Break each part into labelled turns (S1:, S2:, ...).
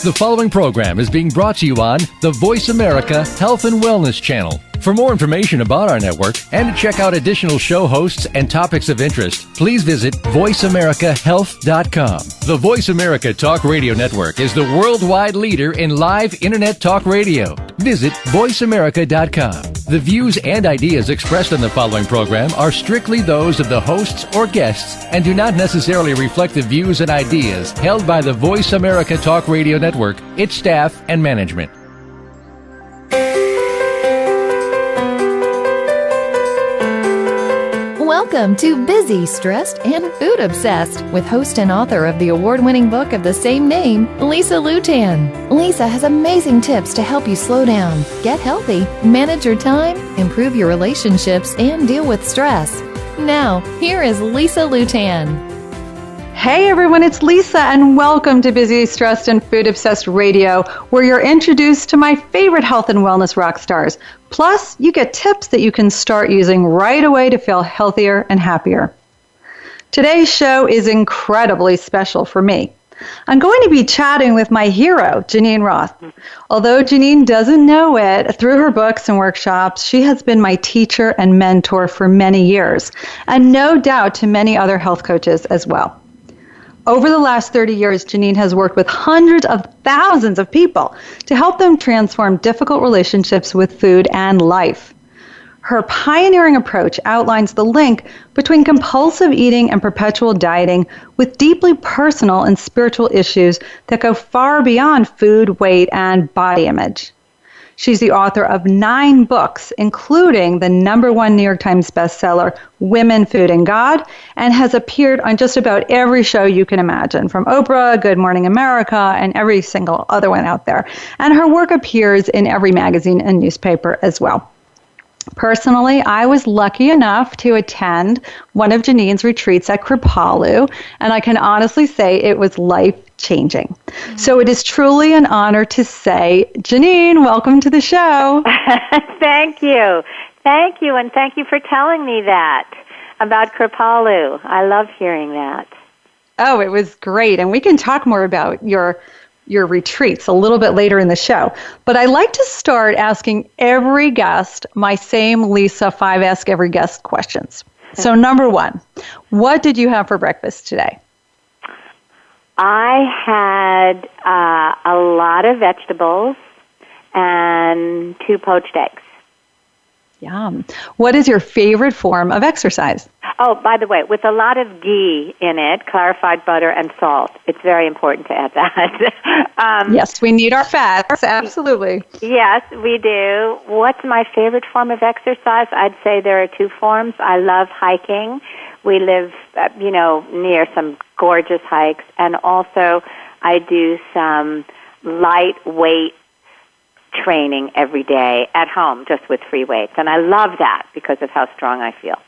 S1: The following program is being brought to you on the Voice America Health and Wellness Channel. For more information about our network and to check out additional show hosts and topics of interest, please visit voiceamericahealth.com. The Voice America Talk Radio Network is the worldwide leader in live Internet talk radio. Visit voiceamerica.com. The views and ideas expressed in the following program are strictly those of the hosts or guests and do not necessarily reflect the views and ideas held by the Voice America Talk Radio Network, its staff, and management.
S2: Welcome to Busy, Stressed, and Food Obsessed with host and author of the award-winning book of the same name, Lisa Lutan. Lisa has amazing tips to help you slow down, get healthy, manage your time, improve your relationships, and deal with stress. Now, here is Lisa Lutan.
S3: Hey everyone, it's Lisa, and welcome to Busy, Stressed, and Food Obsessed Radio, where you're introduced to my favorite health and wellness rock stars. Plus, you get tips that you can start using right away to feel healthier and happier. Today's show is incredibly special for me. I'm going to be chatting with my hero, Geneen Roth. Although Geneen doesn't know it, through her books and workshops, she has been my teacher and mentor for many years, and no doubt to many other health coaches as well. Over the last 30 years, Geneen has worked with hundreds of thousands of people to help them transform difficult relationships with food and life. Her pioneering approach outlines the link between compulsive eating and perpetual dieting with deeply personal and spiritual issues that go far beyond food, weight, and body image. She's the author of 9 books, including the #1 New York Times bestseller, Women, Food, and God, and has appeared on just about every show you can imagine, from Oprah, Good Morning America, and every single other one out there. And her work appears in every magazine and newspaper as well. Personally, I was lucky enough to attend one of Geneen's retreats at Kripalu, and I can honestly say it was life-changing. So it is truly an honor to say, Geneen, welcome to the show.
S4: Thank you. Thank you, and thank you for telling me that about Kripalu. I love hearing that.
S3: Oh, it was great, and we can talk more about your retreats a little bit later in the show. But I like to start asking every guest my same Lisa 5 Ask Every Guest questions. So #1, what did you have for breakfast today?
S4: I had a lot of vegetables and 2 poached eggs.
S3: Yum. What is your favorite form of exercise?
S4: Oh, by the way, with a lot of ghee in it, clarified butter, and salt. It's very important to add that.
S3: Yes, we need our fats, absolutely.
S4: Yes, we do. What's my favorite form of exercise? I'd say there are 2 forms. I love hiking. We live, near some gorgeous hikes. And also, I do some lightweight training every day at home, just with free weights. And I love that because of how strong I feel.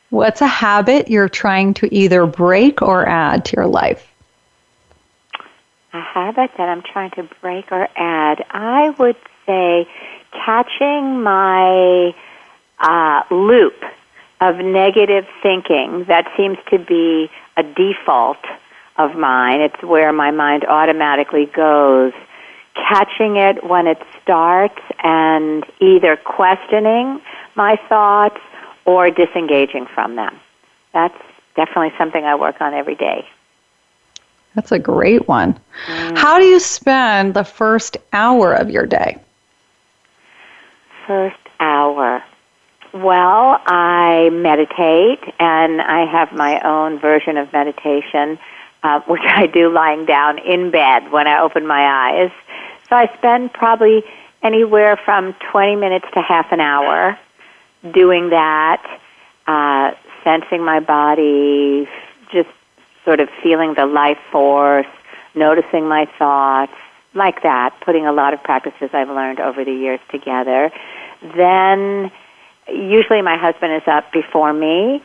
S3: What's a habit you're trying to either break or add to your life?
S4: A habit that I'm trying to break or add, I would say catching my loop of negative thinking that seems to be a default of mine. It's where my mind automatically goes. Catching it when it starts and either questioning my thoughts or disengaging from them. That's definitely something I work on every day.
S3: That's a great one. How do you spend the first hour of your day?
S4: First hour. Well, I meditate, and I have my own version of meditation, which I do lying down in bed when I open my eyes. So I spend probably anywhere from 20 minutes to half an hour doing that, sensing my body, just sort of feeling the life force, noticing my thoughts, like that, putting a lot of practices I've learned over the years together. Then usually my husband is up before me,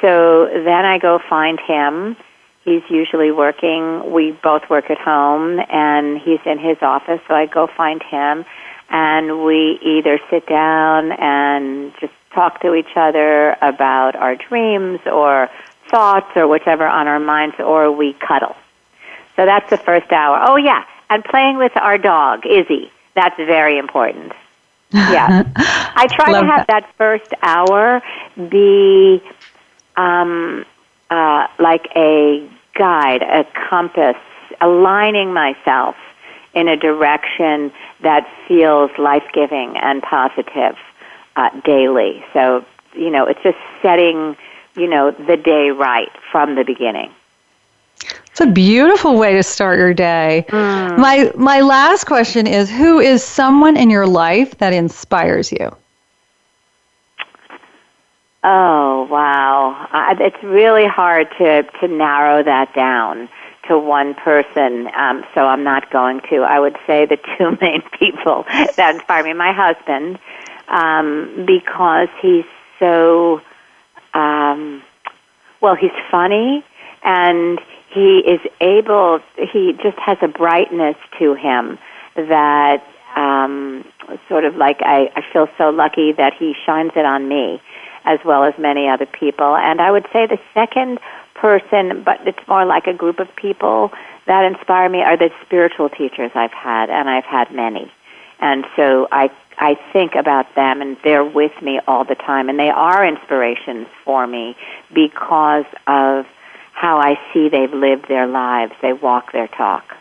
S4: so then I go find him. He's usually working. We both work at home, and he's in his office, so I go find him, and we either sit down and just talk to each other about our dreams or thoughts or whatever on our minds, or we cuddle. So that's the first hour. Oh, yeah, and playing with our dog, Izzy. That's very important. Yeah. I try to have that first hour be like a guide, a compass, aligning myself in a direction that feels life-giving and positive daily. So, it's just setting, the day right from the beginning.
S3: It's a beautiful way to start your day. My last question is, who is someone in your life that inspires you?
S4: Oh, wow. It's really hard to narrow that down to one person, so I'm not going to. I would say the two main people that inspire me. My husband, because he's so, he's funny, and he just has a brightness to him that sort of like I feel so lucky that he shines it on me as well as many other people. And I would say the second person, but it's more like a group of people that inspire me, are the spiritual teachers I've had, and I've had many. And so I think about them, and they're with me all the time, and they are inspirations for me because of how I see they've lived their lives. They walk their talk.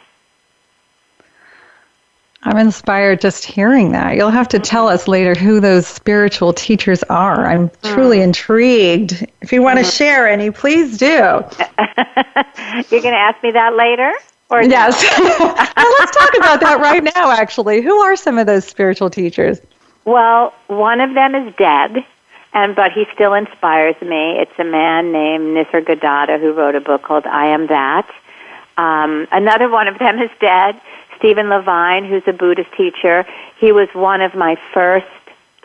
S3: I'm inspired just hearing that. You'll have to tell us later who those spiritual teachers are. I'm truly intrigued. If you want to share any, please do.
S4: You're going to ask me that later? Or
S3: yes. Well, let's talk about that right now, actually. Who are some of those spiritual teachers?
S4: Well, one of them is dead, but he still inspires me. It's a man named Nisargadatta who wrote a book called I Am That. Another one of them is dead, Stephen Levine, who's a Buddhist teacher. He was one of my first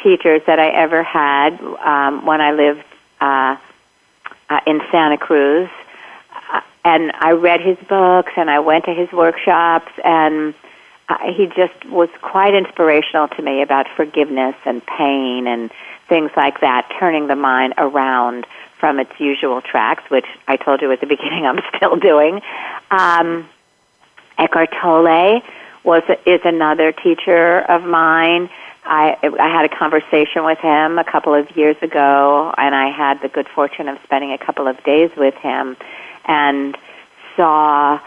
S4: teachers that I ever had when I lived in Santa Cruz. And I read his books, and I went to his workshops, and he just was quite inspirational to me about forgiveness and pain and things like that, turning the mind around from its usual tracks, which I told you at the beginning I'm still doing. Eckhart Tolle is another teacher of mine. I had a conversation with him a couple of years ago, and I had the good fortune of spending a couple of days with him and saw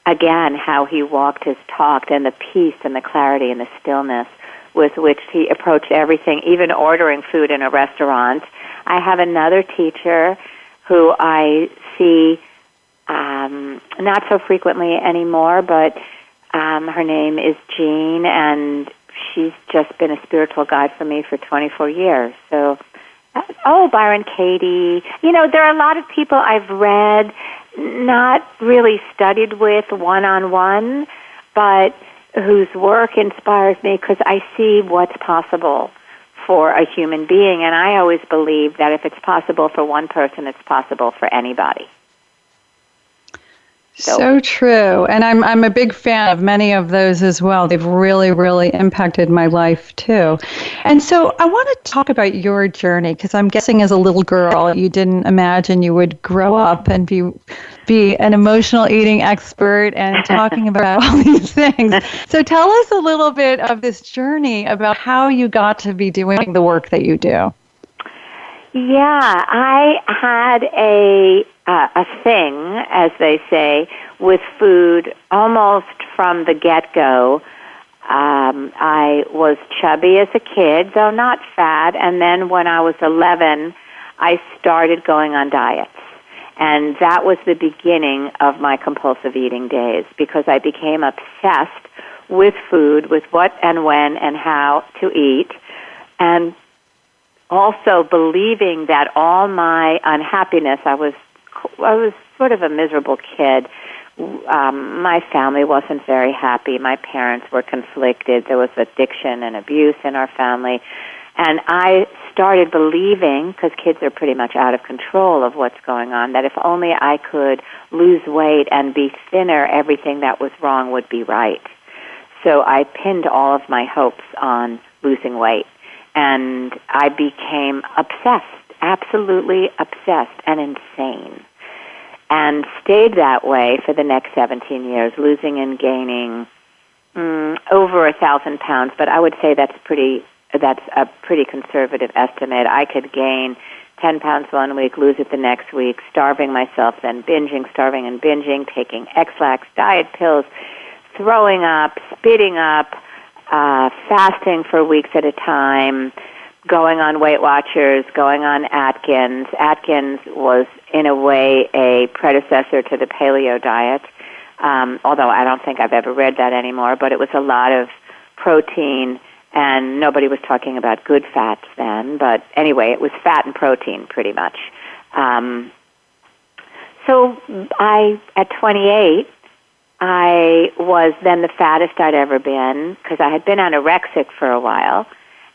S4: again how he walked his talk and the peace and the clarity and the stillness with which he approached everything, even ordering food in a restaurant. I have another teacher who I see not so frequently anymore, but her name is Jean, and she's just been a spiritual guide for me for 24 years. So, Byron Katie. There are a lot of people I've read, not really studied with one-on-one, but whose work inspires me because I see what's possible for a human being, and I always believe that if it's possible for one person, it's possible for anybody.
S3: So true. And I'm a big fan of many of those as well. They've really, really impacted my life too. And so I want to talk about your journey, because I'm guessing as a little girl, you didn't imagine you would grow up and be an emotional eating expert and talking about all these things. So tell us a little bit of this journey about how you got to be doing the work that you do.
S4: Yeah, I had a thing, as they say, with food almost from the get-go. I was chubby as a kid, though not fat, and then when I was 11, I started going on diets. And that was the beginning of my compulsive eating days, because I became obsessed with food, with what and when and how to eat, and also believing that all my unhappiness, I was sort of a miserable kid. My family wasn't very happy. My parents were conflicted. There was addiction and abuse in our family. And I started believing, because kids are pretty much out of control of what's going on, that if only I could lose weight and be thinner, everything that was wrong would be right. So I pinned all of my hopes on losing weight. And I became obsessed, absolutely obsessed and insane. and stayed that way for the next 17 years, losing and gaining over 1,000 pounds. But I would say that's a pretty conservative estimate. I could gain 10 pounds one week, lose it the next week, starving myself, then binging, starving and binging, taking X-Lax, diet pills, throwing up, spitting up, fasting for weeks at a time, going on Weight Watchers, going on Atkins. Atkins was, in a way, a predecessor to the paleo diet, although I don't think I've ever read that anymore, but it was a lot of protein, and nobody was talking about good fats then. But anyway, it was fat and protein pretty much. So at 28, I was then the fattest I'd ever been because I had been anorexic for a while.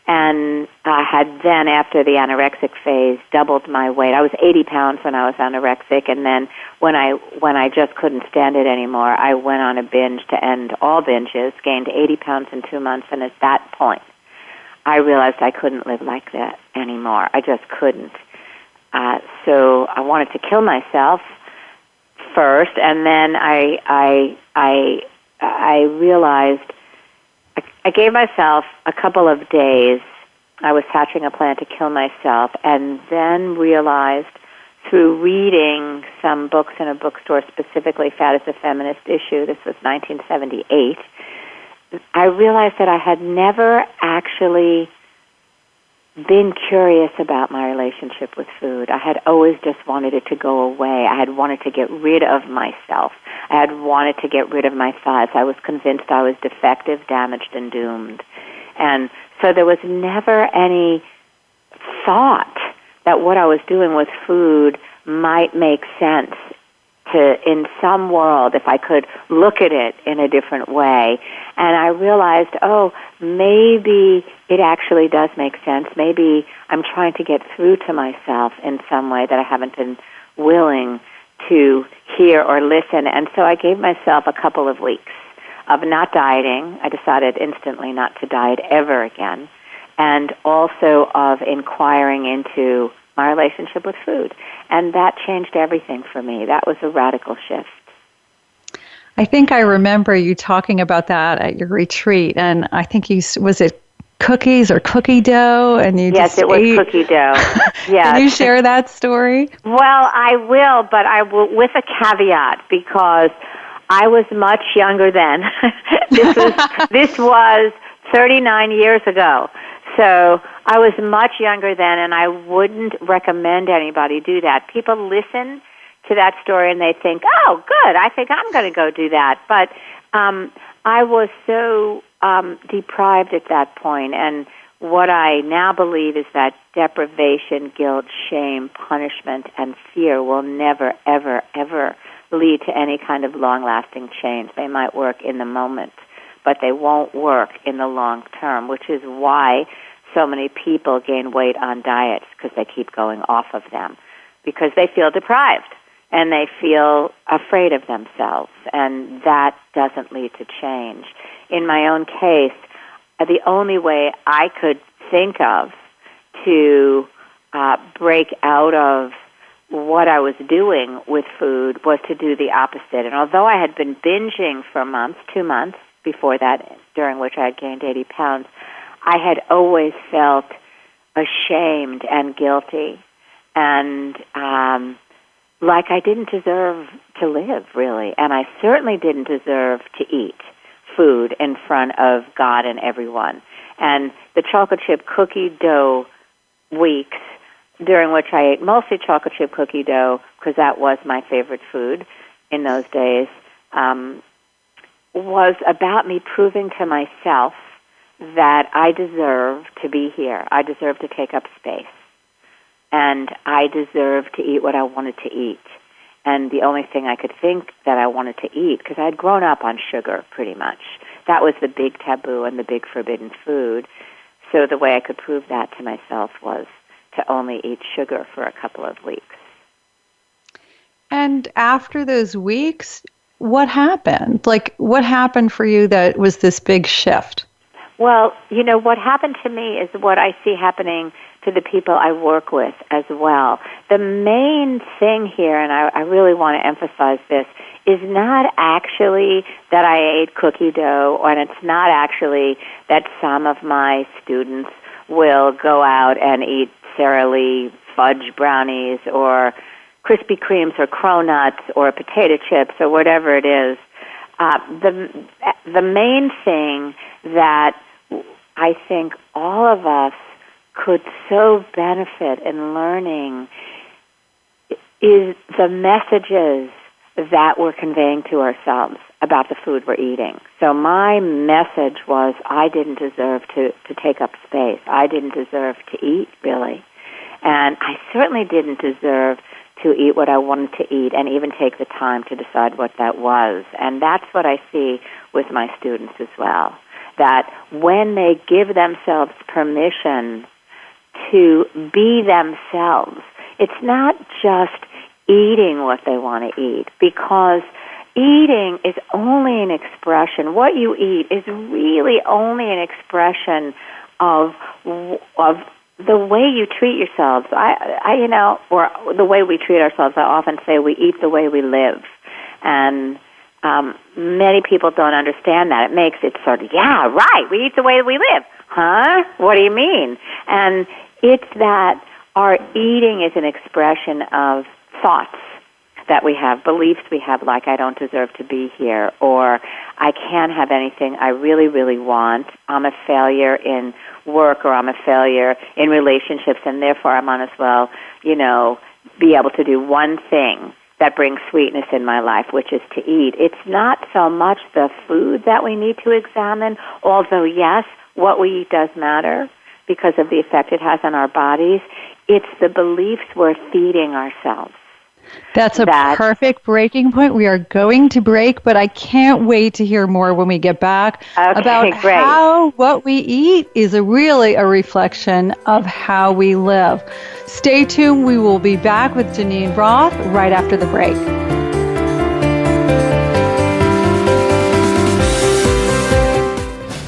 S4: And I had then, after the anorexic phase, doubled my weight. I was 80 pounds when I was anorexic, and then when I just couldn't stand it anymore, I went on a binge to end all binges, gained 80 pounds in 2 months, and at that point, I realized I couldn't live like that anymore. I just couldn't. So I wanted to kill myself first, and then I realized I gave myself a couple of days. I was hatching a plan to kill myself, and then realized through reading some books in a bookstore, specifically Fat is a Feminist Issue, this was 1978, I realized that I had never actually been curious about my relationship with food. I had always just wanted it to go away. I had wanted to get rid of myself. I had wanted to get rid of my thoughts. I was convinced I was defective, damaged, and doomed. And so there was never any thought that what I was doing with food might make sense to, in some world, if I could look at it in a different way. And I realized, maybe it actually does make sense. Maybe I'm trying to get through to myself in some way that I haven't been willing to hear or listen. And so I gave myself a couple of weeks of not dieting. I decided instantly not to diet ever again. And also of inquiring into my relationship with food. And that changed everything for me. That was a radical shift.
S3: I think I remember you talking about that at your retreat, and I think was it cookies or cookie dough? And you
S4: yes, it was cookie dough. Yes.
S3: Can you share that story?
S4: Well, I will, but I will with a caveat because I was much younger then. This was 39 years ago. So I was much younger then, and I wouldn't recommend anybody do that. People listen to that story and they think, oh, good, I think I'm going to go do that. But I was so deprived at that point, and what I now believe is that deprivation, guilt, shame, punishment, and fear will never, ever, ever lead to any kind of long-lasting change. They might work in the moment, but they won't work in the long term, which is why so many people gain weight on diets, because they keep going off of them, because they feel deprived and they feel afraid of themselves, and that doesn't lead to change. In my own case, the only way I could think of to break out of what I was doing with food was to do the opposite. And although I had been binging for months, 2 months before that, during which I had gained 80 pounds, I had always felt ashamed and guilty and like I didn't deserve to live, really. And I certainly didn't deserve to eat food in front of God and everyone. And the chocolate chip cookie dough weeks, during which I ate mostly chocolate chip cookie dough because that was my favorite food in those days, was about me proving to myself that I deserve to be here. I deserve to take up space. And I deserve to eat what I wanted to eat. And the only thing I could think that I wanted to eat, because I had grown up on sugar pretty much. That was the big taboo and the big forbidden food. So the way I could prove that to myself was to only eat sugar for a couple of weeks.
S3: And after those weeks, what happened? Like, what happened for you that was this big shift?
S4: Well, what happened to me is what I see happening to the people I work with as well. The main thing here, and I really want to emphasize this, is not actually that I ate cookie dough, and it's not actually that some of my students will go out and eat Sara Lee fudge brownies or Krispy Kremes or cronuts or potato chips or whatever it is. The main thing that I think all of us could so benefit in learning is the messages that we're conveying to ourselves about the food we're eating. So my message was I didn't deserve to take up space. I didn't deserve to eat, really. And I certainly didn't deserve to eat what I wanted to eat and even take the time to decide what that was. And that's what I see with my students as well, that when they give themselves permission to be themselves, it's not just eating what they want to eat, because eating is only an expression. What you eat is really only an expression of the way you treat yourselves. Or the way we treat ourselves. I often say we eat the way we live, and many people don't understand that. It makes it sort of, yeah, right, we eat the way we live. Huh? What do you mean? And it's that our eating is an expression of thoughts that we have, beliefs we have, like I don't deserve to be here, or I can't have anything I really, really want. I'm a failure in work, or I'm a failure in relationships, and therefore I might as well, be able to do one thing that brings sweetness in my life, which is to eat. It's not so much the food that we need to examine, although, yes, what we eat does matter because of the effect it has on our bodies. It's the beliefs we're feeding ourselves.
S3: That's a perfect breaking point. We are going to break, but I can't wait to hear more when we get back about how what we eat is really a reflection of how we live. Stay tuned. We will be back with Geneen Roth right after the break.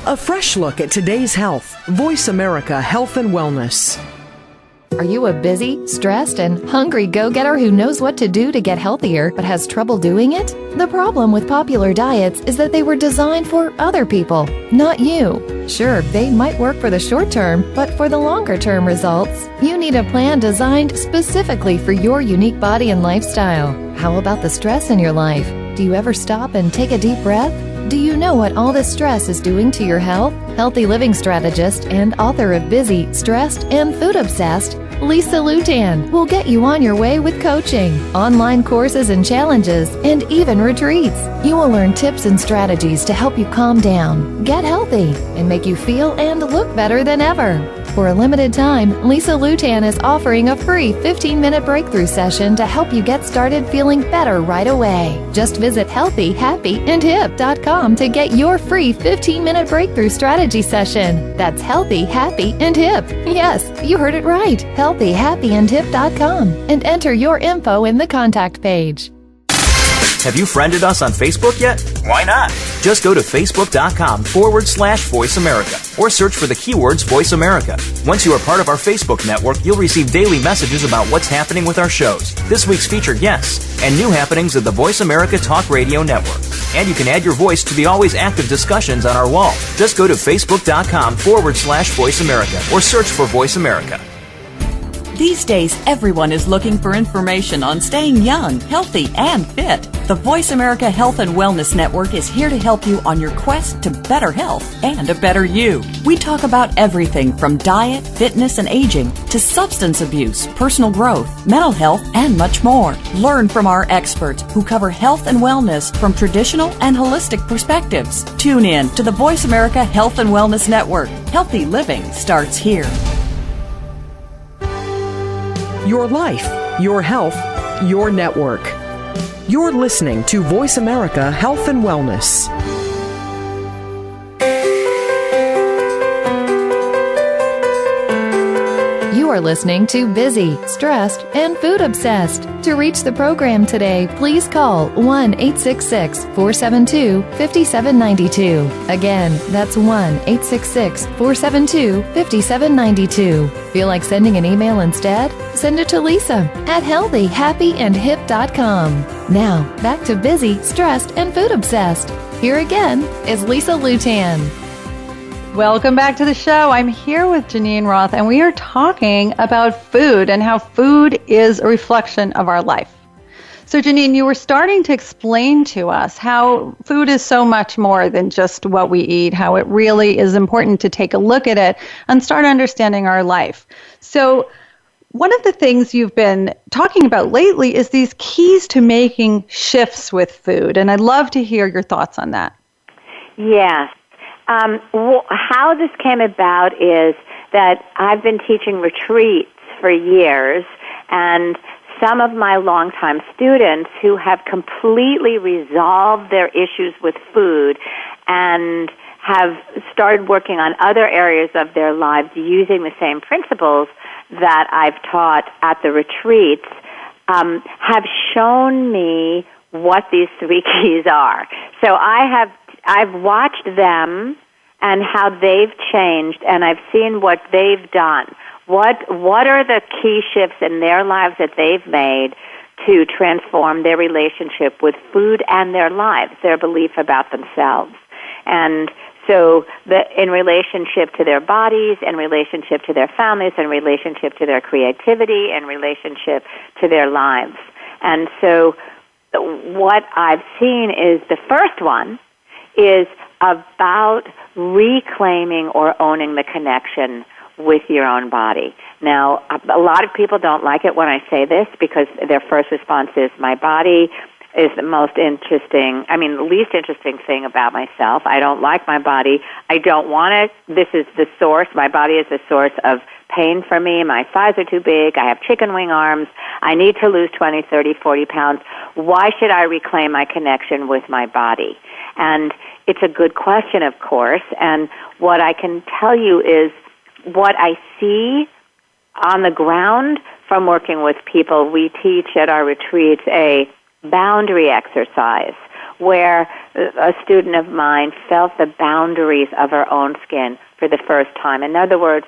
S5: A fresh look at today's health. Voice America Health and Wellness.
S2: Are you a busy, stressed, and hungry go-getter who knows what to do to get healthier but has trouble doing it? The problem with popular diets is that they were designed for other people, not you. Sure, they might work for the short term, but for the longer term results, you need a plan designed specifically for your unique body and lifestyle. How about the stress in your life? Do you ever stop and take a deep breath? Do you know what all this stress is doing to your health? Healthy living strategist and author of Busy, Stressed, and Food Obsessed, Lisa Lutan will get you on your way with coaching, online courses and challenges, and even retreats. You will learn tips and strategies to help you calm down, get healthy, and make you feel and look better than ever. For a limited time, Lisa Lutan is offering a free 15-minute breakthrough session to help you get started feeling better right away. Just visit healthyhappyandhip.com to get your free 15-minute breakthrough strategy session. That's Healthy, Happy, and Hip. Yes, you heard it right. healthyhappyandhip.com, and enter your info in the contact page.
S6: Have you friended us on Facebook yet? Why not? Just go to facebook.com/Voice America or search for the keywords Voice America. Once you are part of our Facebook network, you'll receive daily messages about what's happening with our shows, this week's featured guests, and new happenings of the Voice America Talk Radio Network. And you can add your voice to the always active discussions on our wall. Just go to facebook.com/Voice America or search for Voice America.
S7: These days, everyone is looking for information on staying young, healthy, and fit. The Voice America Health and Wellness Network is here to help you on your quest to better health and a better you. We talk about everything from diet, fitness, and aging to substance abuse, personal growth, mental health, and much more. Learn from our experts who cover health and wellness from traditional and holistic perspectives. Tune in to the Voice America Health and Wellness Network. Healthy living starts here.
S5: Your life, your health, your network. You're listening to Voice America Health and Wellness.
S2: You You're listening to Busy, Stressed, and Food Obsessed. To reach the program today, please call 1-866-472-5792. Again, that's 1-866-472-5792. Feel like sending an email instead? Send it to Lisa at healthyhappyandhip.com. Now, back to Busy, Stressed, and Food Obsessed. Here again is Lisa Lutan.
S3: Welcome back to the show. I'm here with Geneen Roth, and we are talking about food and how food is a reflection of our life. So, Geneen, you were starting to explain to us how food is so much more than just what we eat, how it really is important to take a look at it and start understanding our life. So, one of the things you've been talking about lately is these keys to making shifts with food, and I'd love to hear your thoughts on that.
S4: Yes. How this came about is that I've been teaching retreats for years, and some of my longtime students who have completely resolved their issues with food and have started working on other areas of their lives using the same principles that I've taught at the retreats have shown me what these three keys are. So I've watched them and how they've changed, and I've seen what they've done. What are the key shifts in their lives that they've made to transform their relationship with food and their lives, their belief about themselves? And so in relationship to their bodies, in relationship to their families, in relationship to their creativity, in relationship to their lives. And so what I've seen is the first one is about reclaiming or owning the connection with your own body. Now, a lot of people don't like it when I say this because their first response is, my body is the least interesting thing about myself. I don't like my body. I don't want it. This is the source. My body is the source of pain for me. My thighs are too big. I have chicken wing arms. I need to lose 20, 30, 40 pounds. Why should I reclaim my connection with my body? And it's a good question, of course. And what I can tell you is what I see on the ground from working with people. We teach at our retreats a boundary exercise where a student of mine felt the boundaries of her own skin for the first time. In other words,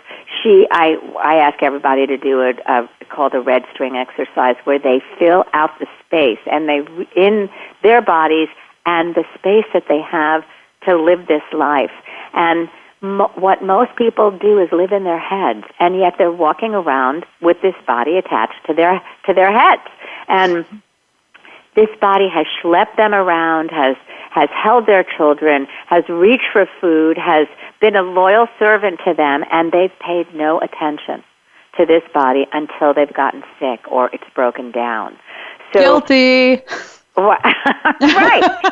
S4: I ask everybody to do it called a red string exercise, where they fill out the space and they in their bodies and the space that they have to live this life. And what most people do is live in their heads, and yet they're walking around with this body attached to their heads. And this body has schlepped them around, has held their children, has reached for food, has been a loyal servant to them, and they've paid no attention to this body until they've gotten sick or it's broken down. So,
S3: guilty.
S4: Right.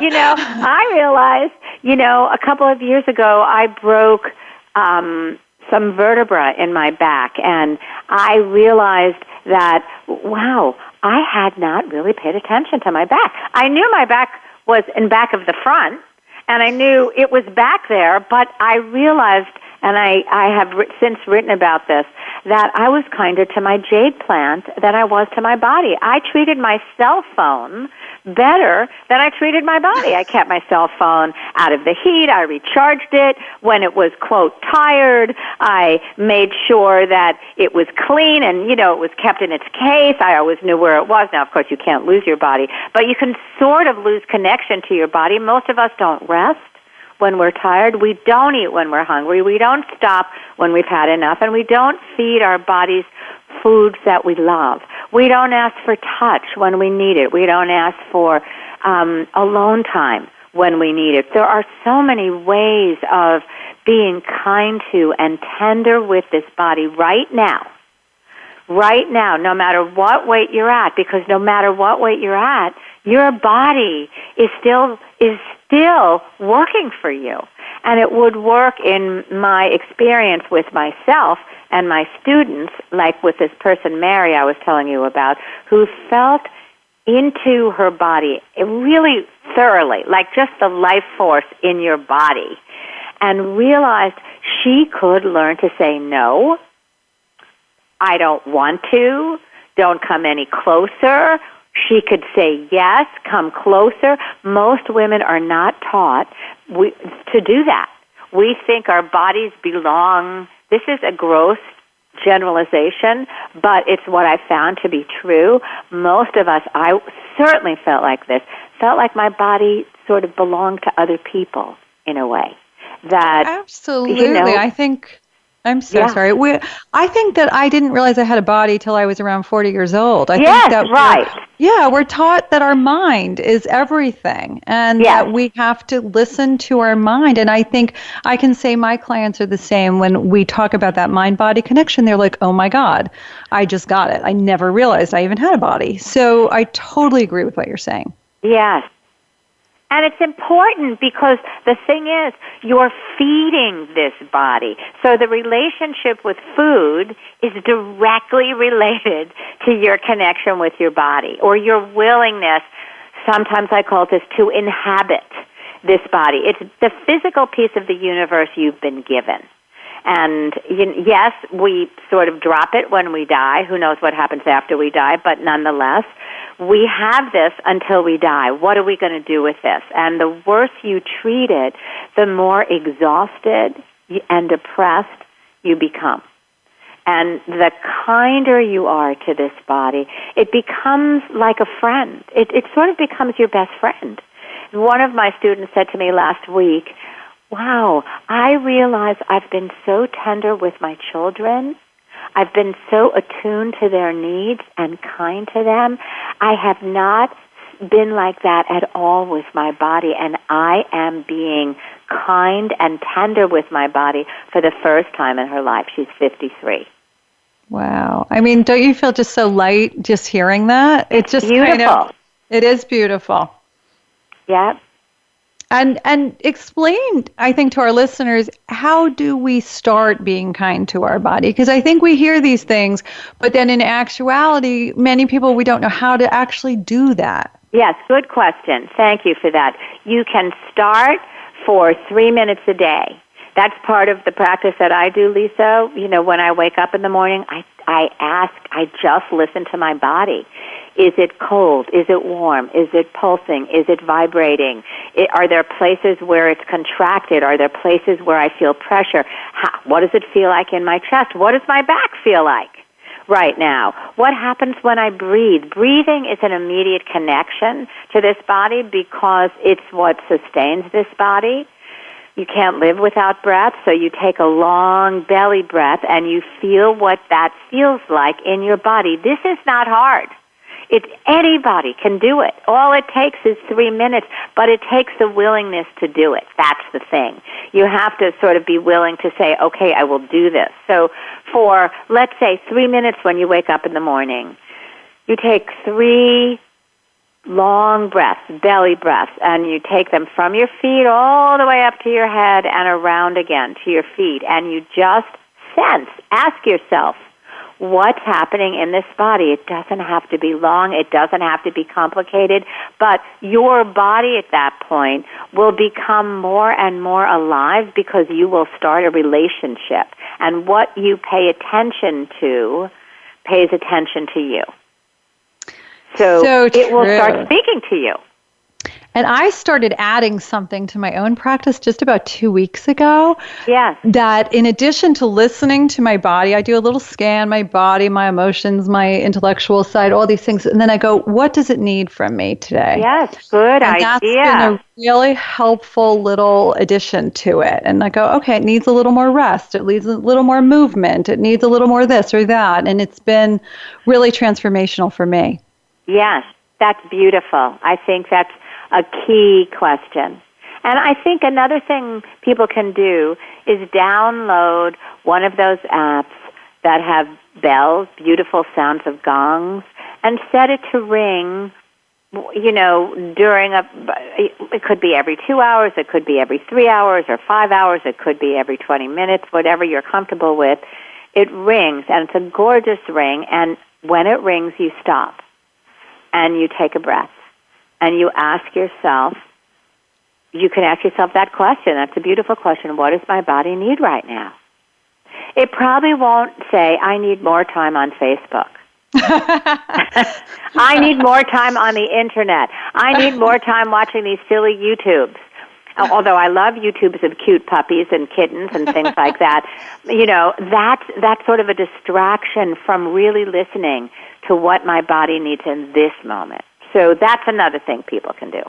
S4: I realized, a couple of years ago, I broke some vertebra in my back, and I realized that, wow, I had not really paid attention to my back. I knew my back was in back of the front, and I knew it was back there, but I realized, and I have since written about this, that I was kinder to my jade plant than I was to my body. I treated my cell phone better than I treated my body. I kept my cell phone out of the heat. I recharged it when it was, quote, tired. I made sure that it was clean and, it was kept in its case. I always knew where it was. Now, of course, you can't lose your body, but you can sort of lose connection to your body. Most of us don't rest when we're tired. We don't eat when we're hungry. We don't stop when we've had enough, and we don't feed our bodies foods that we love. We don't ask for touch when we need it. We don't ask for alone time when we need it. There are so many ways of being kind to and tender with this body right now, no matter what weight you're at, because no matter what weight you're at, your body is still working for you. And it would work in my experience with myself and my students, like with this person, Mary, I was telling you about, who felt into her body really thoroughly, like just the life force in your body, and realized she could learn to say no I don't want to, don't come any closer. She could say yes, come closer. Most women are not taught to do that. We think our bodies belong. This is a gross generalization, but it's what I found to be true. Most of us, I certainly felt like this, felt like my body sort of belonged to other people in a way. That
S3: absolutely, I think. I'm so sorry. I think that I didn't realize I had a body till I was around 40 years old. I think that we're taught that our mind is everything and that we have to listen to our mind. And I think I can say my clients are the same. When we talk about that mind-body connection, they're like, oh my God, I just got it. I never realized I even had a body. So I totally agree with what you're saying.
S4: Yes. And it's important because the thing is, you're feeding this body. So the relationship with food is directly related to your connection with your body or your willingness, sometimes I call this, to inhabit this body. It's the physical piece of the universe you've been given. And yes, we sort of drop it when we die. Who knows what happens after we die, but nonetheless, we have this until we die. What are we going to do with this? And the worse you treat it, the more exhausted and depressed you become. And the kinder you are to this body, it becomes like a friend. It sort of becomes your best friend. One of my students said to me last week, wow, I realize I've been so tender with my children. I've been so attuned to their needs and kind to them. I have not been like that at all with my body, and I am being kind and tender with my body for the first time in her life. She's 53.
S3: Wow. I mean, don't you feel just so light just hearing that? It's just
S4: beautiful.
S3: It is beautiful.
S4: Yeah.
S3: And explain, I think, to our listeners, how do we start being kind to our body? Because I think we hear these things, but then in actuality, many people, we don't know how to actually do that.
S4: Yes, good question. Thank you for that. You can start for 3 minutes a day. That's part of the practice that I do, Lisa. You know, when I wake up in the morning, I just listen to my body. Is it cold? Is it warm? Is it pulsing? Is it vibrating? Are there places where it's contracted? Are there places where I feel pressure? What does it feel like in my chest? What does my back feel like right now? What happens when I breathe? Breathing is an immediate connection to this body because it's what sustains this body. You can't live without breath, so you take a long belly breath and you feel what that feels like in your body. This is not hard. Anybody can do it. All it takes is 3 minutes, but it takes the willingness to do it. That's the thing. You have to sort of be willing to say, okay, I will do this. So for, let's say, 3 minutes when you wake up in the morning, you take 3 long breaths, belly breaths, and you take them from your feet all the way up to your head and around again to your feet, and you just sense, ask yourself, what's happening in this body? It doesn't have to be long. It doesn't have to be complicated. But your body at that point will become more and more alive because you will start a relationship. And what you pay attention to pays attention to you. So it will start speaking to you.
S3: And I started adding something to my own practice just about 2 weeks ago.
S4: Yes.
S3: That in addition to listening to my body, I do a little scan, my body, my emotions, my intellectual side, all these things. And then I go, what does it need from me today?
S4: Yes, good idea.
S3: That's been a really helpful little addition to it. And I go, okay, it needs a little more rest. It needs a little more movement. It needs a little more this or that. And it's been really transformational for me.
S4: Yes, that's beautiful. I think that's a key question. And I think another thing people can do is download one of those apps that have bells, beautiful sounds of gongs, and set it to ring, you know, it could be every 2 hours, it could be every 3 hours or 5 hours, it could be every 20 minutes, whatever you're comfortable with. It rings, and it's a gorgeous ring, and when it rings, you stop, and you take a breath. And you ask yourself, you can ask yourself that question. That's a beautiful question. What does my body need right now? It probably won't say, I need more time on Facebook. I need more time on the Internet. I need more time watching these silly YouTubes. Although I love YouTubes of cute puppies and kittens and things like that, that's sort of a distraction from really listening to what my body needs in this moment. So that's another thing people can do.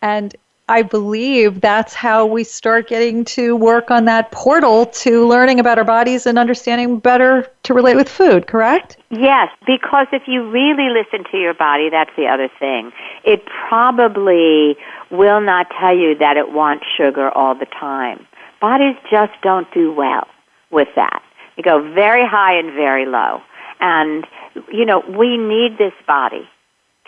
S3: And I believe that's how we start getting to work on that portal to learning about our bodies and understanding better to relate with food, correct?
S4: Yes, because if you really listen to your body, that's the other thing. It probably will not tell you that it wants sugar all the time. Bodies just don't do well with that. You go very high and very low. And, we need this body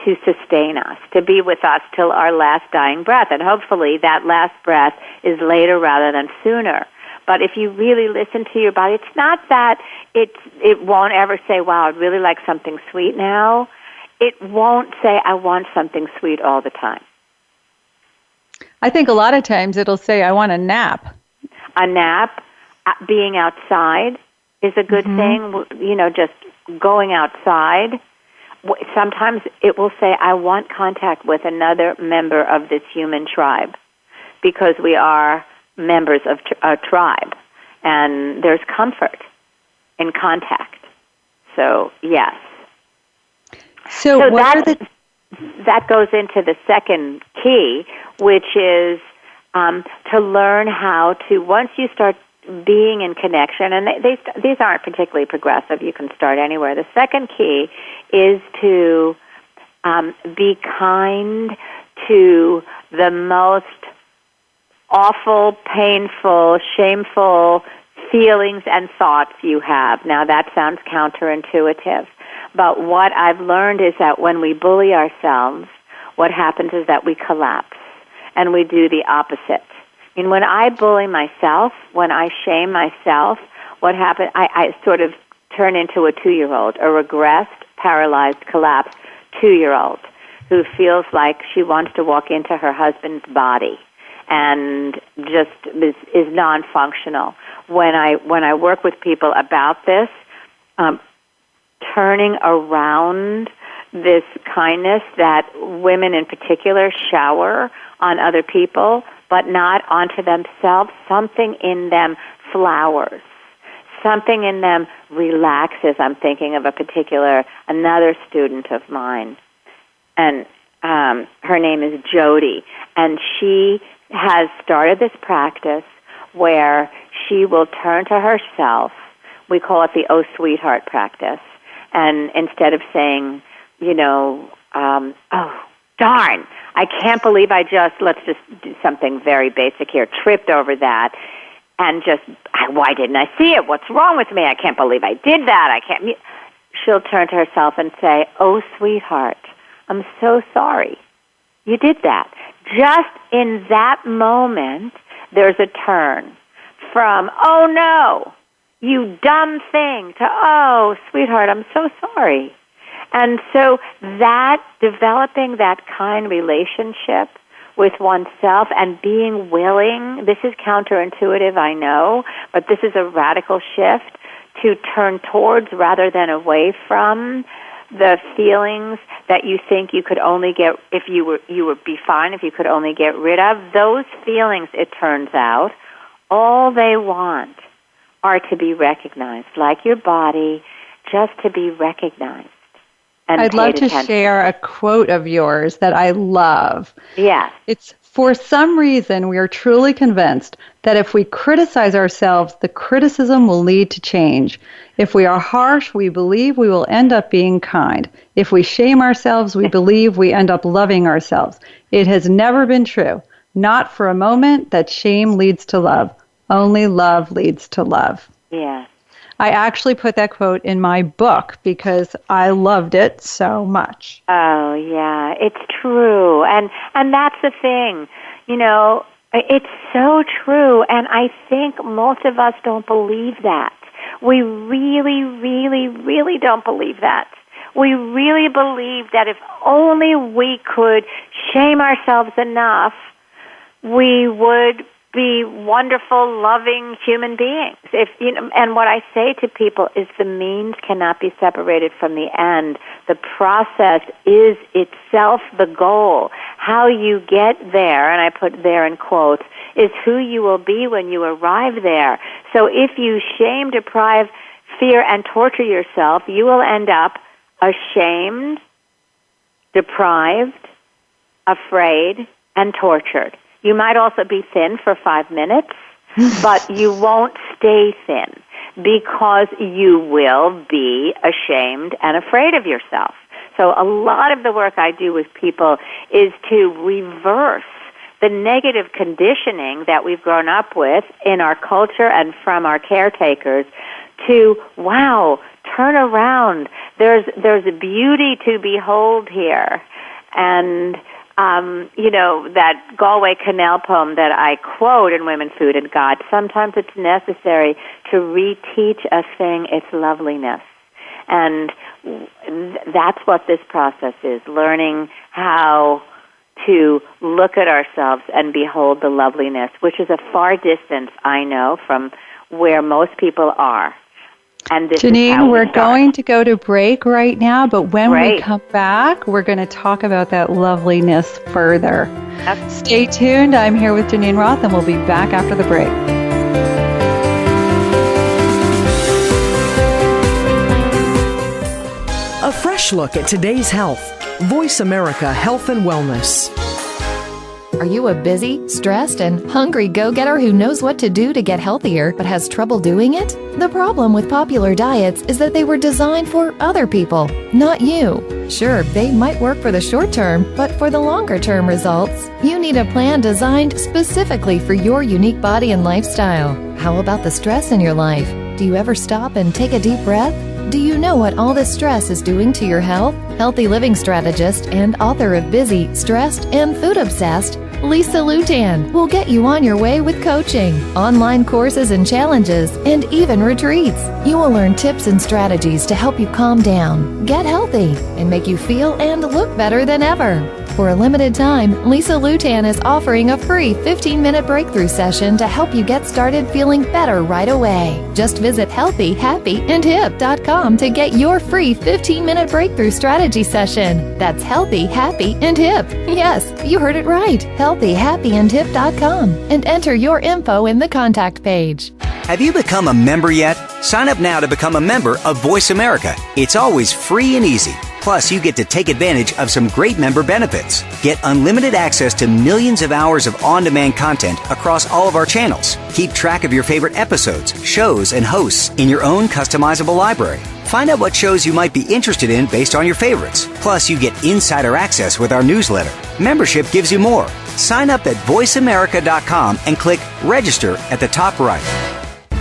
S4: to sustain us, to be with us till our last dying breath. And hopefully that last breath is later rather than sooner. But if you really listen to your body, it's not that it won't ever say, wow, I'd really like something sweet now. It won't say, I want something sweet all the time.
S3: I think a lot of times it'll say, I want a nap.
S4: A nap, being outside is a good thing, just going outside. Sometimes it will say, I want contact with another member of this human tribe, because we are members of a tribe, and there's comfort in contact. So, yes.
S3: So
S4: that goes into the second key, which is to learn how to, once you start being in connection, and these aren't particularly progressive, you can start anywhere. The second key is to be kind to the most awful, painful, shameful feelings and thoughts you have. Now, that sounds counterintuitive, but what I've learned is that when we bully ourselves, what happens is that we collapse, and we do the opposite. I mean, when I bully myself, when I shame myself, what happens, I sort of turn into a 2-year-old, a regressed, paralyzed, collapsed 2-year-old who feels like she wants to walk into her husband's body and just is non-functional. When I work with people about this, turning around this kindness that women in particular shower on other people, but not onto themselves, something in them flowers. Something in them relaxes. I'm thinking of another student of mine, and her name is Jody, and she has started this practice where she will turn to herself. We call it the Oh Sweetheart practice, and instead of saying, oh, darn, I can't believe let's just do something very basic here, tripped over that, and just, why didn't I see it? What's wrong with me? I can't believe I did that. She'll turn to herself and say, oh, sweetheart, I'm so sorry. You did that. Just in that moment, there's a turn from, oh, no, you dumb thing, to, oh, sweetheart, I'm so sorry. And so that, developing that kind relationship with oneself and being willing, this is counterintuitive, I know, but this is a radical shift to turn towards rather than away from the feelings that you think you could only get, if you would be fine if you could only get rid of. Those feelings, it turns out, all they want are to be recognized, like your body, just to be recognized.
S3: I'd love to share a quote of yours that I love.
S4: Yes.
S3: It's, for some reason, we are truly convinced that if we criticize ourselves, the criticism will lead to change. If we are harsh, we believe we will end up being kind. If we shame ourselves, we believe we end up loving ourselves. It has never been true, not for a moment, that shame leads to love. Only love leads to love.
S4: Yes.
S3: I actually put that quote in my book because I loved it so much.
S4: Oh, yeah, it's true. And that's the thing. It's so true. And I think most of us don't believe that. We really, really, really don't believe that. We really believe that if only we could shame ourselves enough, we would be wonderful, loving human beings. And what I say to people is the means cannot be separated from the end. The process is itself the goal. How you get there, and I put there in quotes, is who you will be when you arrive there. So if you shame, deprive, fear, and torture yourself, you will end up ashamed, deprived, afraid, and tortured. You might also be thin for 5 minutes, but you won't stay thin because you will be ashamed and afraid of yourself. So a lot of the work I do with people is to reverse the negative conditioning that we've grown up with in our culture and from our caretakers to, wow, turn around. There's a beauty to behold here. And that Galway Canal poem that I quote in Women, Food, and God, sometimes it's necessary to reteach a thing its loveliness. And that's what this process is, learning how to look at ourselves and behold the loveliness, which is a far distance, I know, from where most people are. And this
S3: Geneen, we're going to go to break right now, but when we come back, we're going to talk about that loveliness further.
S4: Okay.
S3: Stay tuned. I'm here with Geneen Roth, and we'll be back after the break.
S5: A fresh look at today's health. Voice America Health and Wellness.
S2: Are you a busy, stressed, and hungry go-getter who knows what to do to get healthier but has trouble doing it? The problem with popular diets is that they were designed for other people, not you. Sure, they might work for the short term, but for the longer term results, you need a plan designed specifically for your unique body and lifestyle. How about the stress in your life? Do you ever stop and take a deep breath? Do you know what all this stress is doing to your health? Healthy living strategist and author of Busy, Stressed, and Food Obsessed, Lisa Lutan will get you on your way with coaching, online courses and challenges, and even retreats. You will learn tips and strategies to help you calm down, get healthy, and make you feel and look better than ever. For a limited time, Lisa Lutan is offering a free 15-minute breakthrough session to help you get started feeling better right away. Just visit healthyhappyandhip.com to get your free 15-minute breakthrough strategy session. That's Healthy, Happy, and Hip. Yes, you heard it right. healthyhappyandhip.com and enter your info in the contact page.
S8: Have you become a member yet? Sign up now to become a member of Voice America. It's always free and easy. Plus, you get to take advantage of some great member benefits. Get unlimited access to millions of hours of on-demand content across all of our channels. Keep track of your favorite episodes, shows, and hosts in your own customizable library. Find out what shows you might be interested in based on your favorites. Plus, you get insider access with our newsletter. Membership gives you more. Sign up at voiceamerica.com and click Register at the top right.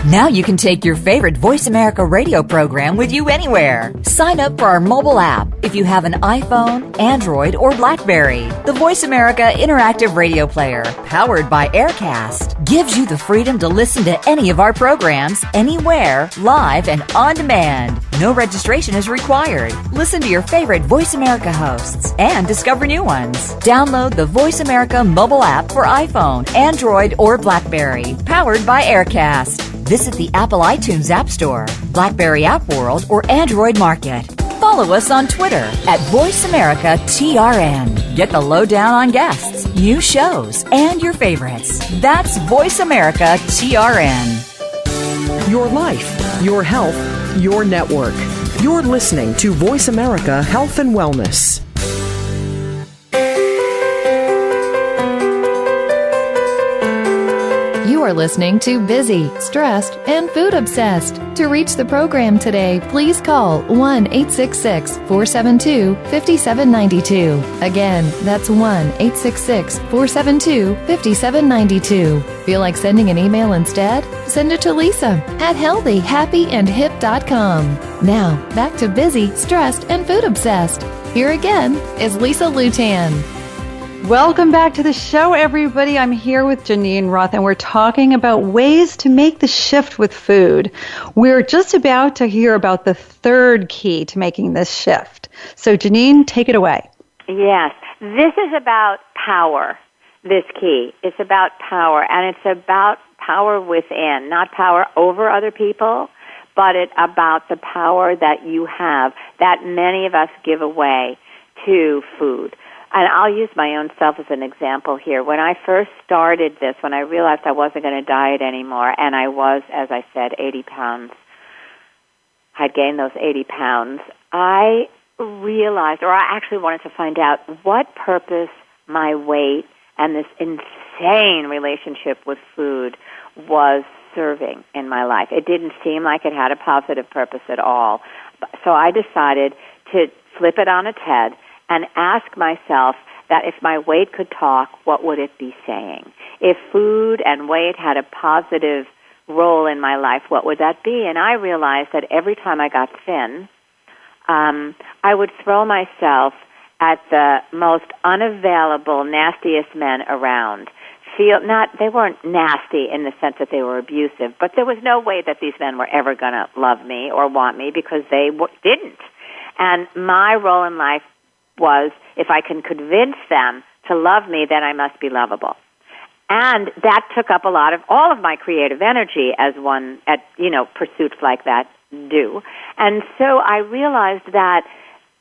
S9: Now you can take your favorite Voice America radio program with you anywhere. Sign up for our mobile app if you have an iPhone, Android, or BlackBerry. The Voice America Interactive Radio Player, powered by Aircast, gives you the freedom to listen to any of our programs, anywhere, live and on demand. No registration is required. Listen to your favorite Voice America hosts and discover new ones. Download the Voice America mobile app for iPhone, Android, or BlackBerry, powered by Aircast. Visit the Apple iTunes App Store, BlackBerry App World, or Android Market. Follow us on Twitter at VoiceAmericaTRN. Get the lowdown on guests, new shows, and your favorites. That's VoiceAmericaTRN.
S5: Your life, your health, your network. You're listening to Voice America Health and Wellness.
S2: You are listening to Busy, Stressed, and Food Obsessed. To reach the program today, please call 1-866-472-5792. Again, that's 1-866-472-5792. Feel like sending an email instead? Send it to Lisa at healthyhappyandhip.com. Now, back to Busy, Stressed, and Food Obsessed. Here again is Lisa Lutan.
S3: Welcome back to the show, everybody. I'm here with Geneen Roth, and we're talking about ways to make the shift with food. We're just about to hear about the third key to making this shift. So, Geneen, take it away.
S4: Yes. This is about power. this key. It's about power, and it's about power within, not power over other people, but it's about the power that you have that many of us give away to food. And I'll use my own self as an example here. When I first started this, when I realized I wasn't going to diet anymore, and I was, as I said, 80 pounds, I'd gained those 80 pounds, I realized, or I actually wanted to find out what purpose my weight and this insane relationship with food was serving in my life. It didn't seem like it had a positive purpose at all. So I decided to flip it on its head and ask myself that if my weight could talk, what would it be saying? If food and weight had a positive role in my life, what would that be? And I realized that every time I got thin, I would throw myself at the most unavailable, nastiest men around. They weren't nasty in the sense that they were abusive, but there was no way that these men were ever going to love me or want me because they didn't. And my role in life was, if I can convince them to love me, then I must be lovable. And that took up all of my creative energy as pursuits like that do. And so I realized that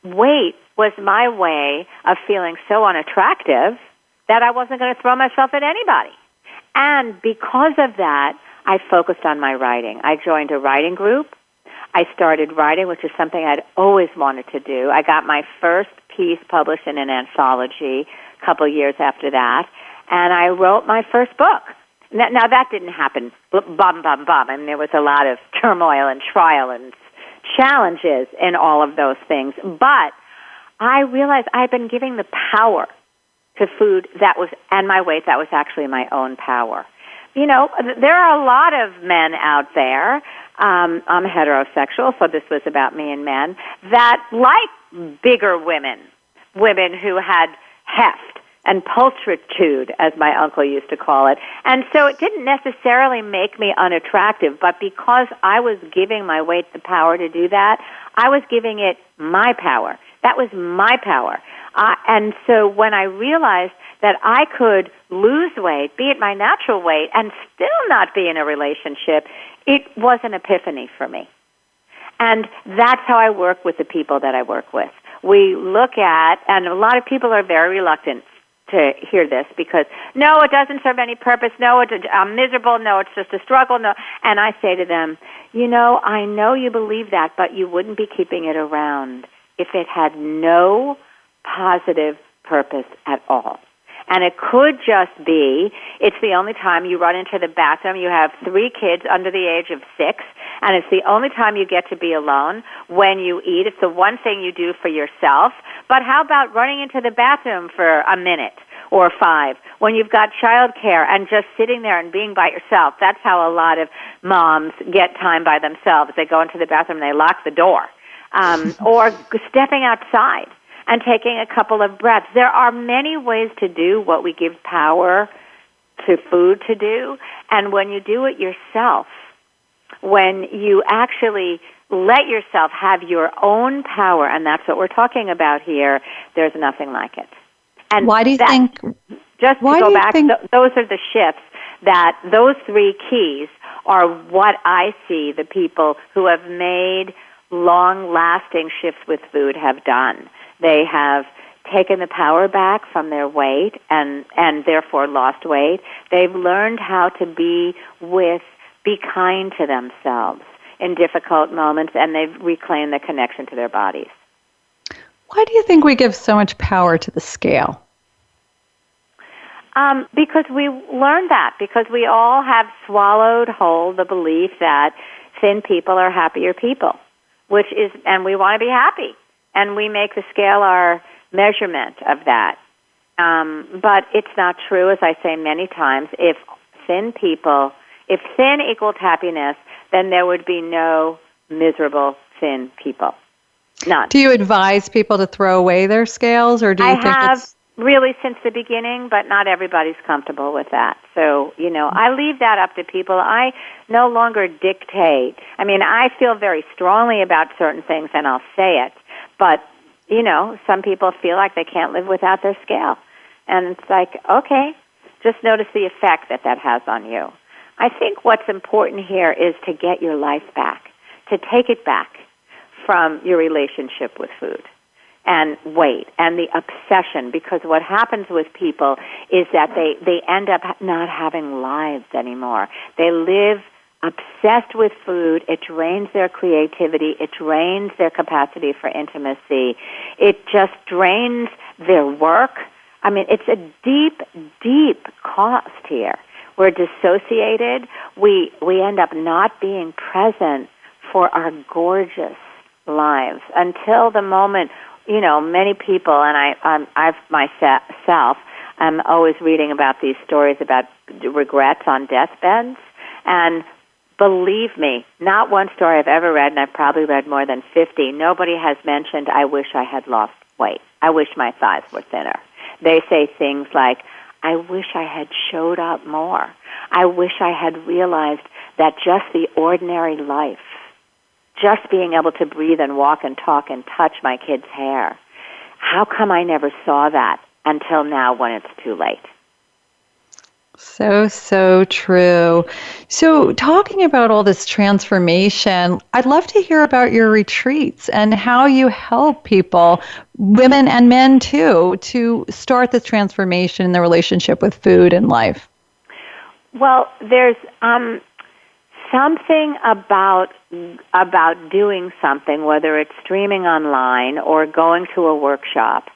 S4: weight was my way of feeling so unattractive that I wasn't going to throw myself at anybody. And because of that, I focused on my writing. I joined a writing group. I started writing, which is something I'd always wanted to do. I got my first piece published in an anthology a couple years after that, and I wrote my first book. Now that didn't happen bum. I mean, there was a lot of turmoil and trial and challenges in all of those things. But I realized I had been giving the power to food and my weight that was actually my own power. You know, there are a lot of men out there, I'm heterosexual, so this was about me and men, that like bigger women who had heft and pulchritude, as my uncle used to call it. And so it didn't necessarily make me unattractive, but because I was giving my weight the power to do that, I was giving it my power. That was my power. And so when I realized that I could lose weight, be at my natural weight, and still not be in a relationship, it was an epiphany for me. And that's how I work with the people that I work with. We look at, and a lot of people are very reluctant to hear this because, no, it doesn't serve any purpose. No, I'm miserable. No, it's just a struggle. No. And I say to them, I know you believe that, but you wouldn't be keeping it around if it had no positive purpose at all. And it could just be, it's the only time you run into the bathroom, you have 3 kids under the age of 6, and it's the only time you get to be alone when you eat. It's the one thing you do for yourself. But how about running into the bathroom for a minute or 5 when you've got childcare and just sitting there and being by yourself? That's how a lot of moms get time by themselves. They go into the bathroom and they lock the door. Or stepping outside and taking a couple of breaths. There are many ways to do what we give power to food to do, and when you do it yourself, when you actually let yourself have your own power, and that's what we're talking about here, there's nothing like it. And
S3: why do you think?
S4: Just to go back, those are the shifts that those 3 keys are what I see the people who have made long-lasting shifts with food have done. They have taken the power back from their weight and therefore lost weight. They've learned how to be kind to themselves in difficult moments, and they've reclaimed the connection to their bodies.
S3: Why do you think we give so much power to the scale?
S4: Because we learned that, because we all have swallowed whole the belief that thin people are happier people, and we want to be happy. And we make the scale our measurement of that. But it's not true, as I say many times. If thin equals happiness, then there would be no miserable thin people. None.
S3: Do you advise people to throw away their scales, or do you think it's...
S4: Really since the beginning, but not everybody's comfortable with that. So, I leave that up to people. I no longer dictate. I mean, I feel very strongly about certain things, and I'll say it. But, some people feel like they can't live without their scale. And it's like, okay, Just notice the effect that has on you. I think what's important here is to get your life back, to take it back from your relationship with food and weight and the obsession, because what happens with people is that they end up not having lives anymore. They live obsessed with food. It drains their creativity. It drains their capacity for intimacy. It just drains their work. I mean, it's a deep, deep cost here. We're dissociated. We end up not being present for our gorgeous lives until the moment, many people, and I've myself, I'm always reading about these stories about regrets on deathbeds. And believe me, not one story I've ever read, and I've probably read more than 50, nobody has mentioned, I wish I had lost weight. I wish my thighs were thinner. They say things like, I wish I had showed up more. I wish I had realized that just the ordinary life, just being able to breathe and walk and talk and touch my kid's hair, how come I never saw that until now when it's too late?
S3: So true. So talking about all this transformation, I'd love to hear about your retreats and how you help people, women and men too, to start this transformation in their relationship with food and life.
S4: Well, there's something about doing something, whether it's streaming online or going to a workshop,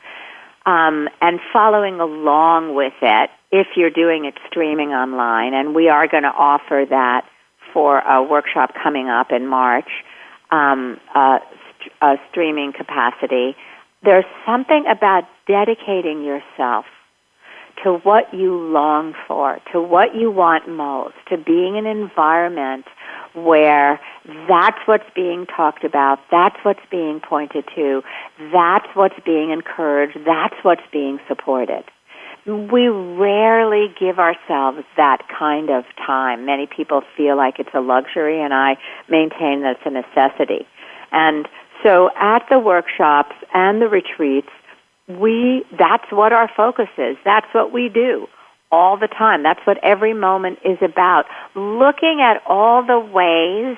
S4: and following along with it if you're doing it streaming online. And we are going to offer that for a workshop coming up in March, a streaming capacity. There's something about dedicating yourself to what you long for, to what you want most, to being in an environment where that's what's being talked about, that's what's being pointed to, that's what's being encouraged, that's what's being supported. We rarely give ourselves that kind of time. Many people feel like it's a luxury, and I maintain that it's a necessity. And so at the workshops and the retreats, that's what our focus is. That's what we do all the time. That's what every moment is about. Looking at all the ways,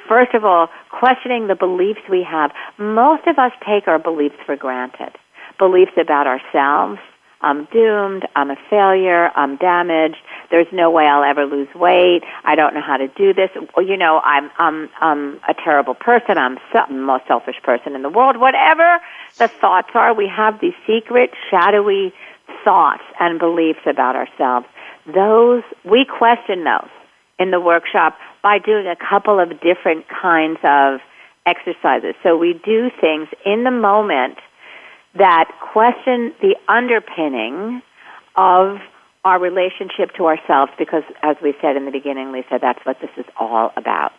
S4: first of all, questioning the beliefs we have. Most of us take our beliefs for granted. Beliefs about ourselves. I'm doomed, I'm a failure, I'm damaged, there's no way I'll ever lose weight, I don't know how to do this, I'm a terrible person, I'm the most selfish person in the world. Whatever the thoughts are, we have these secret, shadowy thoughts and beliefs about ourselves. We question those in the workshop by doing a couple of different kinds of exercises. So we do things in the moment that question the underpinning of our relationship to ourselves, because, as we said in the beginning, Lisa, that's what this is all about.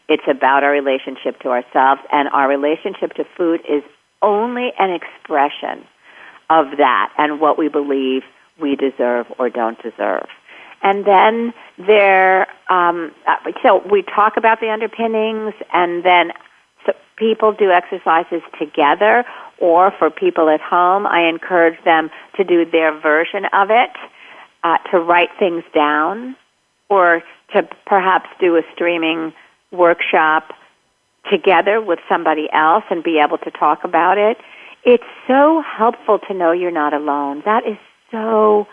S4: It's about our relationship to ourselves, and our relationship to food is only an expression of that and what we believe we deserve or don't deserve. And then so we talk about the underpinnings, and then people do exercises together, or for people at home, I encourage them to do their version of it, to write things down, or to perhaps do a streaming workshop together with somebody else and be able to talk about it. It's so helpful to know you're not alone. That is so,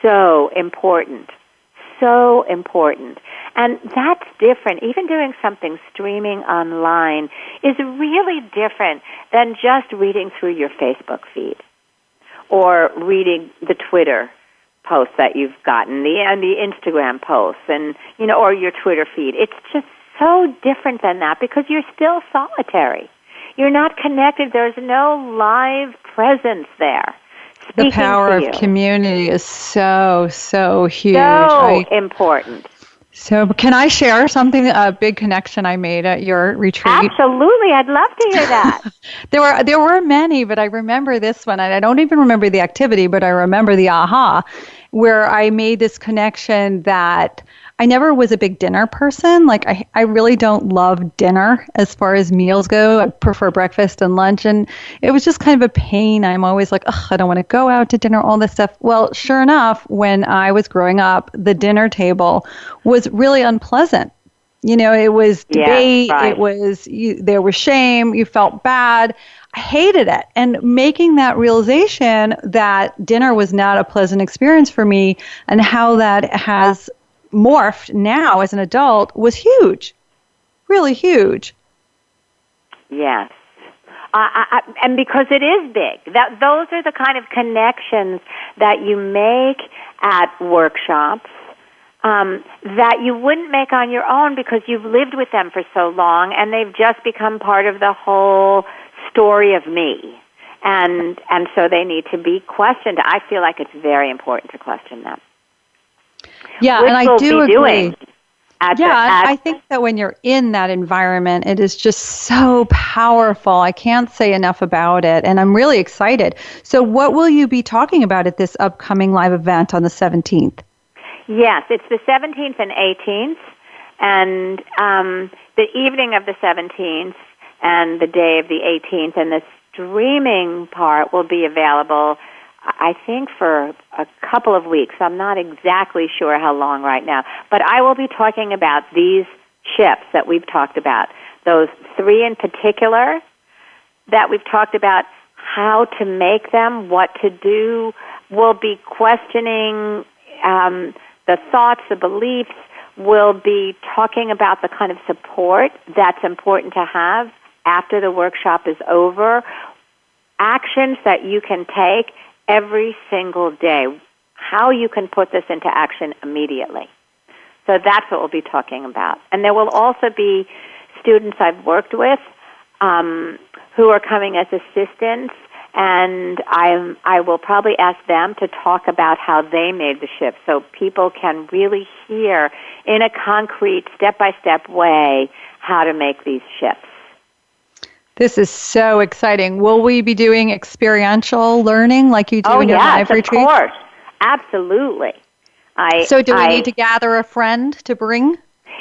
S4: so important. So important. And that's different. Even doing something streaming online is really different than just reading through your Facebook feed or reading the Twitter posts that you've gotten, and the Instagram posts, and or your Twitter feed. It's just so different than that because you're still solitary. You're not connected. There's no live presence there.
S3: The power of community is so, so huge.
S4: So important.
S3: So can I share something, a big connection I made at your retreat?
S4: Absolutely. I'd love to hear that.
S3: There were many, but I remember this one. And I don't even remember the activity, but I remember the aha. where I made this connection that I never was a big dinner person. Like I really don't love dinner as far as meals go. I prefer breakfast and lunch. And it was just kind of a pain. I'm always like, I don't want to go out to dinner, all this stuff. Well, sure enough, when I was growing up, the dinner table was really unpleasant. It was debate.
S4: Right.
S3: It was, there was shame. You felt bad. I hated it. And making that realization that dinner was not a pleasant experience for me and how that has morphed now as an adult was huge, really huge.
S4: Yes. And because it is big, those are the kind of connections that you make at workshops that you wouldn't make on your own because you've lived with them for so long and they've just become part of the whole story of me. And so they need to be questioned. I feel like it's very important to question them.
S3: Yeah,
S4: Which
S3: and I
S4: we'll
S3: do
S4: be
S3: agree.
S4: Doing
S3: I think that when you're in that environment, it is just so powerful. I can't say enough about it, and I'm really excited. So what will you be talking about at this upcoming live event on the 17th?
S4: Yes, it's the 17th and 18th, and the evening of the 17th and the day of the 18th, and the streaming part will be available, I think, for a couple of weeks. I'm not exactly sure how long right now. But I will be talking about these shifts that we've talked about, those 3 in particular that we've talked about, how to make them, what to do. We'll be questioning the thoughts, the beliefs. We'll be talking about the kind of support that's important to have after the workshop is over, actions that you can take every single day, how you can put this into action immediately. So that's what we'll be talking about. And there will also be students I've worked with who are coming as assistants, and I will probably ask them to talk about how they made the shift so people can really hear in a concrete, step-by-step way how to make these shifts.
S3: This is so exciting. Will we be doing experiential learning like you do in your live retreats?
S4: Oh, yes, of course. Absolutely.
S3: So do we need to gather a friend to bring?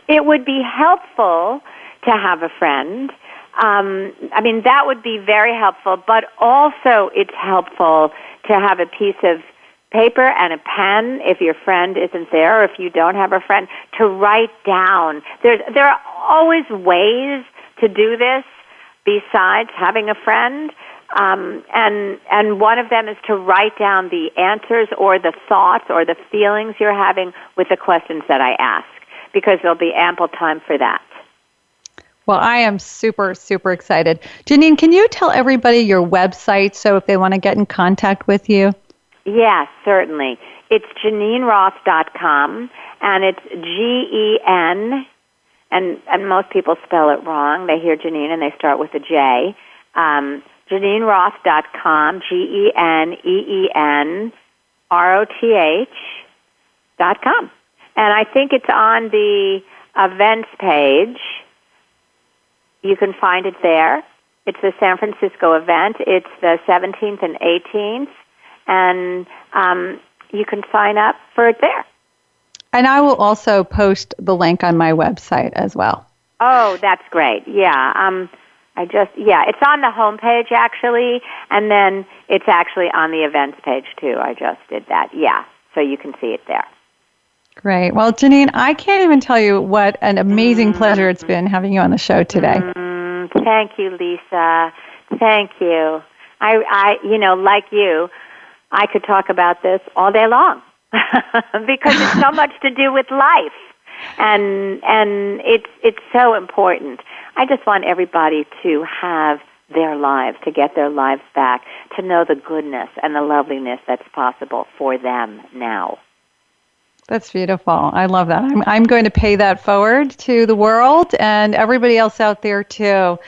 S4: It would be helpful to have a friend. That would be very helpful, but also it's helpful to have a piece of paper and a pen if your friend isn't there or if you don't have a friend to write down. There are always ways to do this besides having a friend, and one of them is to write down the answers or the thoughts or the feelings you're having with the questions that I ask, because there'll be ample time for that.
S3: Well, I am super, super excited. Geneen, can you tell everybody your website so if they want to get in contact with you?
S4: Yes, certainly. It's GeneenRoth.com, and it's Gen, and most people spell it wrong. They hear Geneen and they start with a J. GeneenRoth.com, GeneenRoth.com. And I think it's on the events page. You can find it there. It's the San Francisco event. It's the 17th and 18th, and you can sign up for it there.
S3: And I will also post the link on my website as well.
S4: Oh, that's great. Yeah. It's on the homepage actually, and then it's actually on the events page too. I just did that. Yeah. So you can see it there.
S3: Great. Well, Geneen, I can't even tell you what an amazing pleasure it's been having you on the show today.
S4: Thank you, Lisa. Thank you. I like you, I could talk about this all day long because it's so much to do with life, and it's so important. I just want everybody to have their lives, to get their lives back, to know the goodness and the loveliness that's possible for them now.
S3: That's beautiful. I love that. I'm going to pay that forward to the world and everybody else out there too.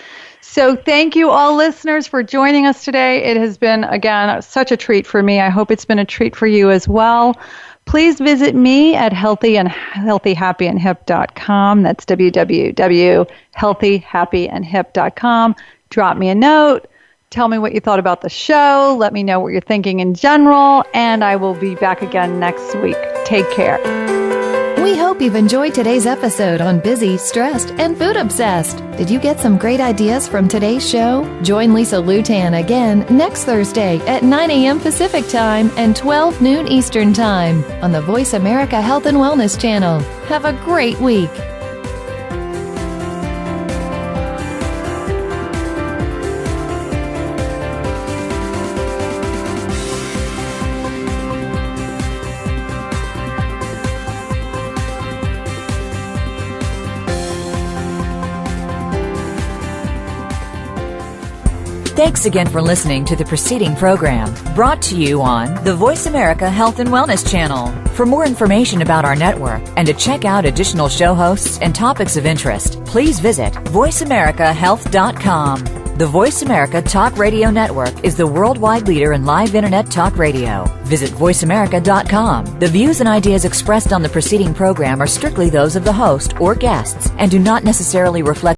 S3: So thank you all listeners for joining us today. It has been, again, such a treat for me. I hope it's been a treat for you as well. Please visit me at healthyhappyandhip.com. That's www.healthyhappyandhip.com. Drop me a note. Tell me what you thought about the show. Let me know what you're thinking in general. And I will be back again next week. Take care.
S2: We hope you've enjoyed today's episode on Busy, Stressed, and Food Obsessed. Did you get some great ideas from today's show? Join Lisa Lutan again next Thursday at 9 a.m. Pacific Time and 12 noon Eastern Time on the Voice America Health and Wellness channel. Have a great week.
S9: Thanks again for listening to the preceding program, brought to you on the Voice America Health and Wellness channel. For more information about our network and to check out additional show hosts and topics of interest, please visit voiceamericahealth.com. The Voice America Talk Radio Network is the worldwide leader in live Internet talk radio. Visit voiceamerica.com. The views and ideas expressed on the preceding program are strictly those of the host or guests and do not necessarily reflect